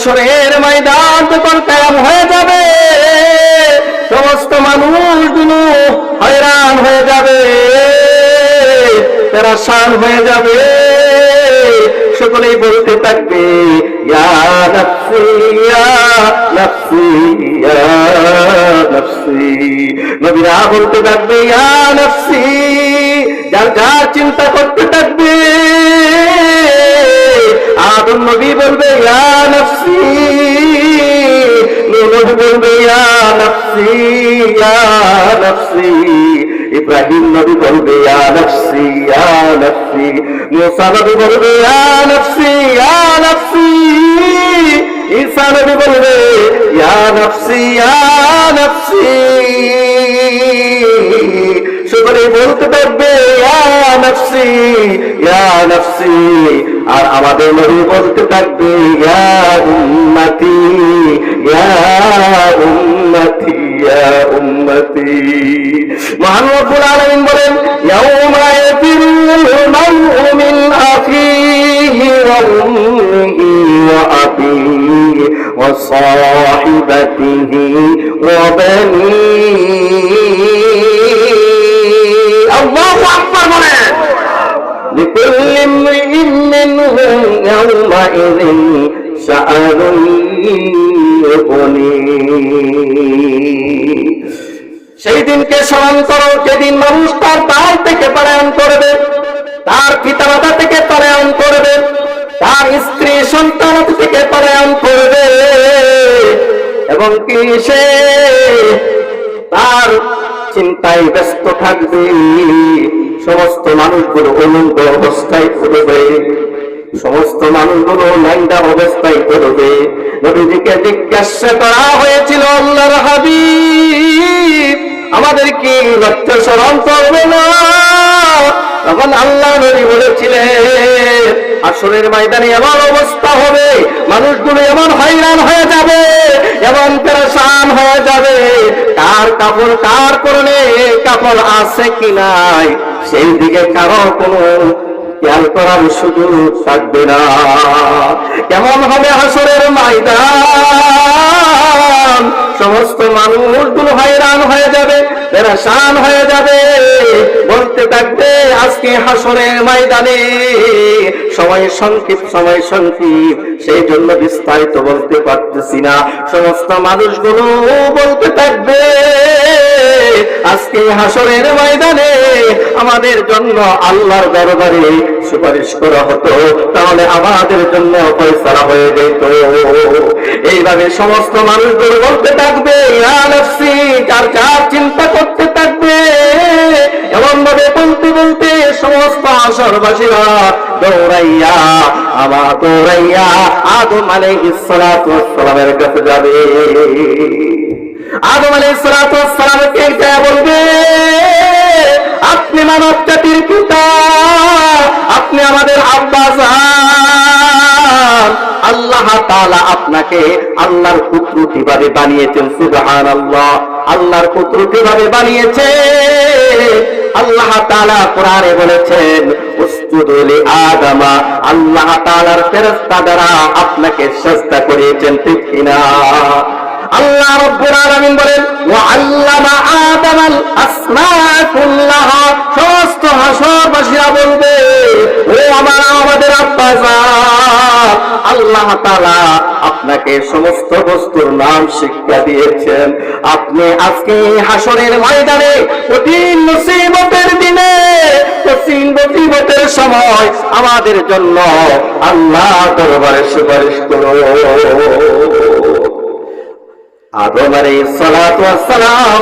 হাসরের ময়দান যখন কায়েম হয়ে যাবে, সমস্ত মানুষগুলো হয়রান হয়ে যাবে, পেরেশান হয়ে যাবে। সকলেই বলতে থাকবে ইয়া নাফসি ইয়া নাফসি ইয়া নাফসি। নবীরা বলতে থাকবে ইয়া নাফসি, যার যার চিন্তা করতে থাকবে। আদম নবী বলবে ইয়া নাফসি, নূহ নবী বলবে ইয়া নাফসি ইয়া নাফসি, ইব্রাহিম নবী বলবে ইয়া নাফসি ইয়া নাফসি, মুসা নবী বলবে ইয়া নাফসি ইয়া নাফসি, ঈসা নবী বলবে ইয়া নাফসি ইয়া নাফসি। সকলে বলতে থাকবে ইয়া নাফসি ইয়া নাফসি। আর আমাদের নবী বলতে থাকবে ইয়া উম্মতি ইয়া উম্মতি ইয়া উম্মতি। মহান রব্বুল আলামিন বলেন ইয়াউমা ইয়াফিরুল মার'উ মিন আখিহি ওয়া উম্মিহি ওয়া আবিহি ওয়া সাহিবাতিহি ওয়া বানিহি। আল্লাহু আকবার বলেন। লিকুল্লি ইমরিইন মিনহুম ইয়াউমাইযিন শাআনুন ইউগনিহি। সেই দিনকে স্মরণ করো যেদিন মানুষ তার বাল থেকে পলায়ন করবে, তার পিতামাতা থেকে পলায়ন করবে, তার স্ত্রী সন্তান থেকে পলায়ন করবে, এবং কি সে তার চিন্তায় ব্যস্ত থাকবে। সমস্ত মানুষগুলো উলঙ্গ অবস্থায় করবে, সমস্ত মানুষগুলো ল্যাংড়া অবস্থায় করবে। নবীজিকে জিজ্ঞাসা করা হয়েছিল আল্লাহর হাবিব আমাদের কি লজ্জা শরম করবে না? তখন আল্লাহ নবী বলেছিলেন হাসরের ময়দানে এমন অবস্থা হবে, মানুষগুলো এমন হয়রান হয়ে যাবে, এমন পেরেশান হয়ে যাবে, কার কাপড় কার পরনে কাপড় আছে কি নাই সেই দিকে কারো কোনো খেয়াল করার সুযোগ থাকবে না। কেমন হবে হাসরের ময়দান? সমস্ত মানুষগুলো হয়রান হয়ে যাবে, পেরেশান হয়ে যাবে, বলতে থাকবে আজকে হাসরের ময়দানে সময় সংক্ষিপ্ত, সময় সংক্ষিপ্ত, সেই জন্য বিস্তারিত বলতে পারতেছি না। সমস্ত মানুষগুলো বলতে থাকবে আজকে হাসরের ময়দানে আমাদের জন্য আল্লাহর দরবারে সুপারিশ করা হতো, তাহলে আমাদের জন্য ফয়সালা হয়ে যেত। এইভাবে সমস্ত মানুষগুলো বলতে থাকবে ইয়া নাফসি, যার যার চিন্তা করতে থাকবে। এমন ভাবে বলতে বলতে সমস্ত হাসরবাসীরা দৌড়াইয়া দৌড়াইয়া আদম আলাইহিস সালাতু ওয়াস সালামের কাছে যাবে। আদম আলাইহিস সালাতু ওয়াস সালামকে যা বলবে আপনি মানব জাতির পিতা, আপনি আমাদের আব্বা জান, আল্লাহ তাআলা আপনাকে আল্লাহর পুত্র কিভাবে বানিয়েছেন? সুবহানাল্লাহ, আল্লাহর পুত্র কিভাবে বানিয়েছে? আল্লাহ তাআলা কোরআনে বলেছেন উসজুদু লিআদামা, আল্লাহ তাআলার ফেরেশতা দ্বারা আপনাকে সিজদা করিয়েছেন, ঠিক কিনা? আল্লাহ রাব্বুল আলামিন বলেন ওয়া আল্লামা আদামাল আসমাআ কুল্লাহা, সমস্ত হাসরবাসীরা বলবে ও আমাদের আব্বা জান, আল্লাহ তাআলা আপনাকে সমস্ত বস্তুর নাম শিক্ষা দিয়েছেন। আপনি আজকে হাসরের ময়দানে কঠিন মুসিবতের দিনে, কঠিন মুসিবতের সময় আমাদের জন্য আল্লাহ দরবারে সুপারিশ করুন। আদম আলাইহিস সালাতু ওয়াস সালাম